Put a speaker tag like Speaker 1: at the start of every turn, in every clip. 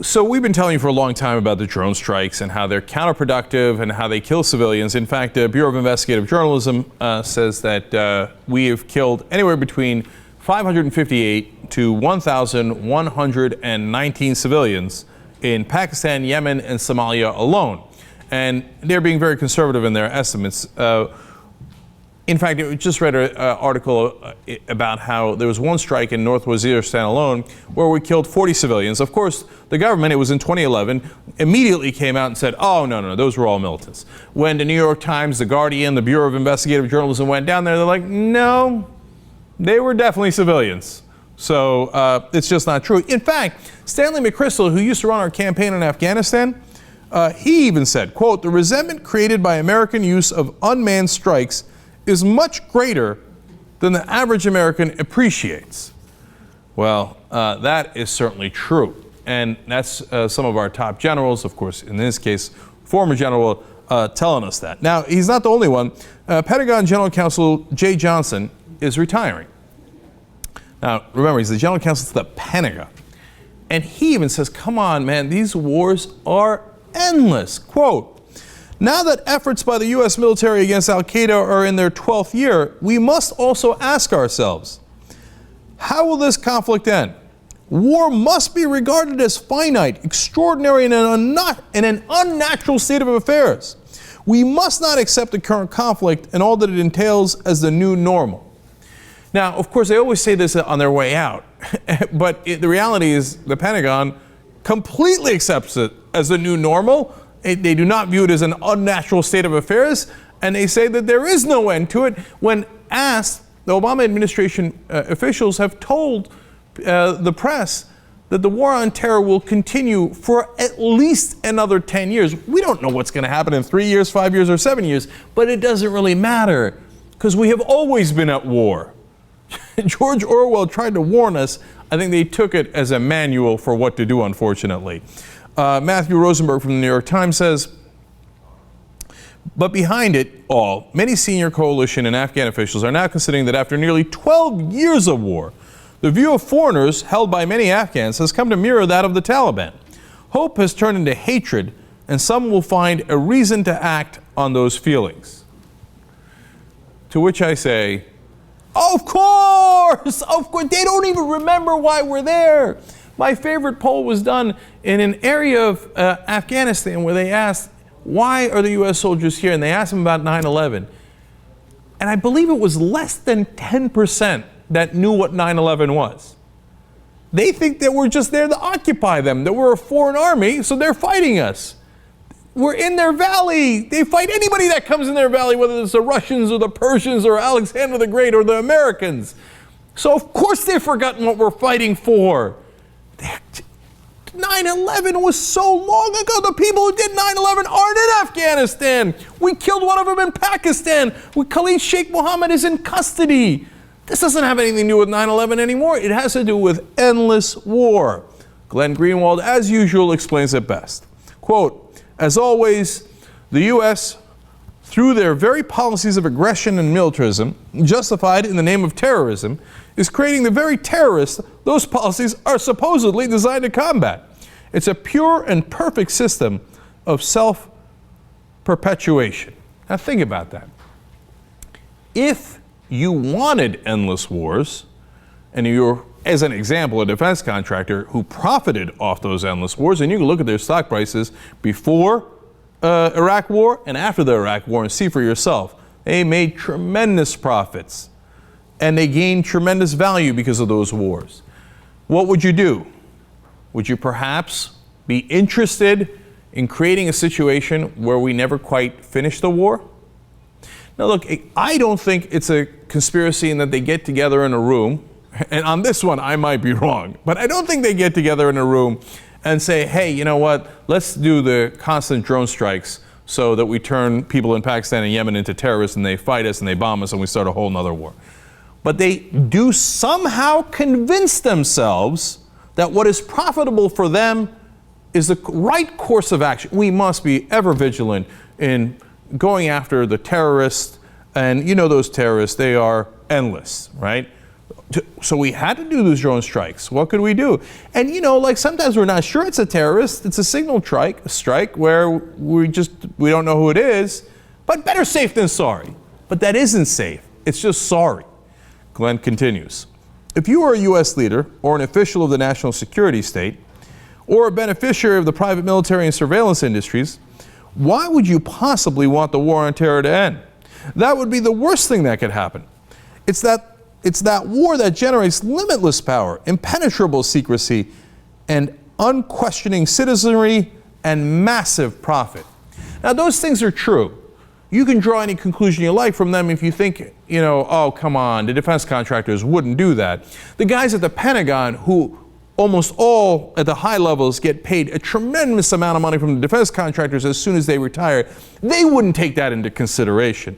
Speaker 1: So we've been telling you for a long time about the drone strikes and how they're counterproductive and how they kill civilians. In fact, the Bureau of Investigative Journalism says that we have killed anywhere between 558 to 1,119 civilians in Pakistan, Yemen, and Somalia alone. And they're being very conservative in their estimates. In fact, I just read an article about how there was one strike in North Waziristan alone where we killed 40 civilians. Of course, the government, it was in 2011, immediately came out and said, oh, no, those were all militants. When the New York Times, The Guardian, the Bureau of Investigative Journalism went down there, they're like, no, they were definitely civilians. So it's just not true. In fact, Stanley McChrystal, who used to run our campaign in Afghanistan, he even said, quote, the resentment created by American use of unmanned strikes is much greater than the average American appreciates. Well, that is certainly true. And that's some of our top generals, of course, in this case, former general, telling us that. Now, he's not the only one. Pentagon General Counsel Jay Johnson is retiring. Now, remember, he's the General Counsel to the Pentagon. And he even says, come on, man, these wars are endless. Quote, now that efforts by the U.S. military against al-Qaeda are in their 12th year, we must also ask ourselves, how will this conflict end? War must be regarded as finite, extraordinary, and an unnatural state of affairs. We must not accept the current conflict and all that it entails as the new normal. Now, of course, they always say this on their way out, but the reality is the Pentagon completely accepts it as the new normal. They do not view it as an unnatural state of affairs, and they say that there is no end to it. When asked, the Obama administration officials have told the press that the war on terror will continue for at least another 10 years. We don't know what's going to happen in 3 years, 5 years, or 7 years, but it doesn't really matter because we have always been at war. George Orwell tried to warn us. I think they took it as a manual for what to do, unfortunately. Matthew Rosenberg from the New York Times says, but behind it all, many senior coalition and Afghan officials are now considering that after nearly 12 years of war, the view of foreigners held by many Afghans has come to mirror that of the Taliban. Hope has turned into hatred, and some will find a reason to act on those feelings. To which I say, of course, they don't even remember why we're there. My favorite poll was done in an area of Afghanistan where they asked, why are the U.S. soldiers here? And they asked them about 9/11. And I believe it was less than 10% that knew what 9/11 was. They think that we're just there to occupy them, that we're a foreign army, so they're fighting us. We're in their valley. They fight anybody that comes in their valley, whether it's the Russians or the Persians or Alexander the Great or the Americans. So of course they've forgotten what we're fighting for. 9/11 was so long ago. The people who did 9/11 aren't in Afghanistan. We killed one of them in Pakistan. Khalid Sheikh Mohammed is in custody. This doesn't have anything to do with 9/11 anymore. It has to do with endless war. Glenn Greenwald, as usual, explains it best. Quote, as always, the U.S., through their very policies of aggression and militarism, justified in the name of terrorism, is creating the very terrorists those policies are supposedly designed to combat. It's a pure and perfect system of self-perpetuation. Now think about that. If you wanted endless wars, and you're, as an example, a defense contractor who profited off those endless wars, and you can look at their stock prices before Iraq War and after the Iraq War and see for yourself. They made tremendous profits and they gained tremendous value because of those wars. What would you do? Would you perhaps be interested in creating a situation where we never quite finish the war? Now look, I don't think it's a conspiracy in that they get together in a room, and on this one I might be wrong, but I don't think they get together in a room and say, hey, you know what, let's do the constant drone strikes so that we turn people in Pakistan and Yemen into terrorists and they fight us and they bomb us and we start a whole nother war. But they do somehow convince themselves that what is profitable for them is the right course of action. We must be ever vigilant in going after the terrorists, and you know those terrorists, they are endless, right? So we had to do those drone strikes. What could we do? And like sometimes we're not sure it's a terrorist. It's a signal strike where we don't know who it is. But better safe than sorry. But that isn't safe. It's just sorry. Glenn continues. If you are a U.S. leader or an official of the national security state or a beneficiary of the private military and surveillance industries, why would you possibly want the war on terror to end? That would be the worst thing that could happen. It's that war that generates limitless power, impenetrable secrecy, and unquestioning citizenry and massive profit. Now, those things are true. You can draw any conclusion you like from them if you think, oh, come on, the defense contractors wouldn't do that. The guys at the Pentagon, who almost all at the high levels get paid a tremendous amount of money from the defense contractors as soon as they retire, they wouldn't take that into consideration.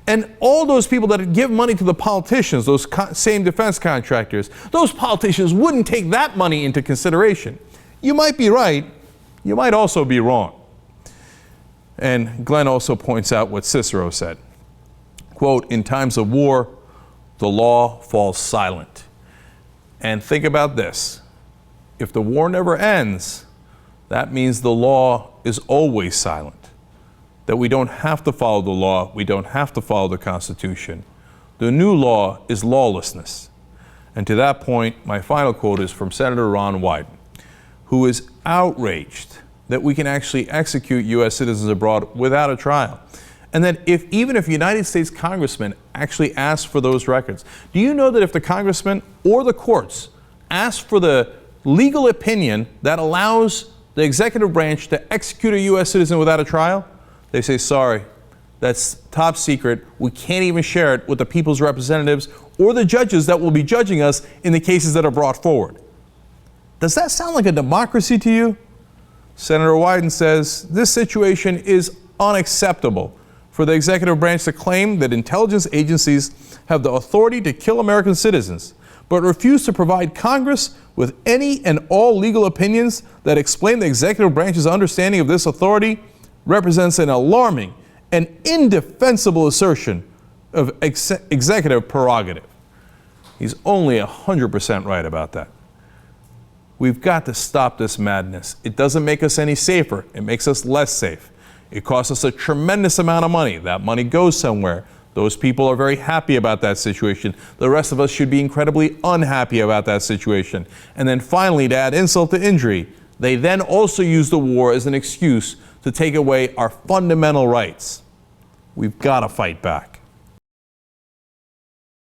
Speaker 1: And all those people that give money to the politicians, those same defense contractors, those politicians wouldn't take that money into consideration. You might be right, you might also be wrong. And Glenn also points out what Cicero said. Quote, in times of war, the law falls silent. And think about this. If the war never ends, that means the law is always silent. That we don't have to follow the law, we don't have to follow the Constitution. The new law is lawlessness. And to that point, my final quote is from Senator Ron Wyden, who is outraged that we can actually execute U.S. citizens abroad without a trial. And that even if United States congressmen actually ask for those records, do you know that if the congressman or the courts ask for the legal opinion that allows the executive branch to execute a U.S. citizen without a trial, they say, sorry, that's top secret. We can't even share it with the people's representatives or the judges that will be judging us in the cases that are brought forward. Does that sound like a democracy to you? Senator Wyden says, this situation is unacceptable for the executive branch to claim that intelligence agencies have the authority to kill American citizens, but refuse to provide Congress with any and all legal opinions that explain the executive branch's understanding of this authority represents an alarming and indefensible assertion of executive prerogative. He's only 100% right about that. We've got to stop this madness. It doesn't make us any safer. It makes us less safe. It costs us a tremendous amount of money. That money goes somewhere. Those people are very happy about that situation. The rest of us should be incredibly unhappy about that situation. And then finally, to add insult to injury, they then also use the war as an excuse to take away our fundamental rights. We've got to fight back.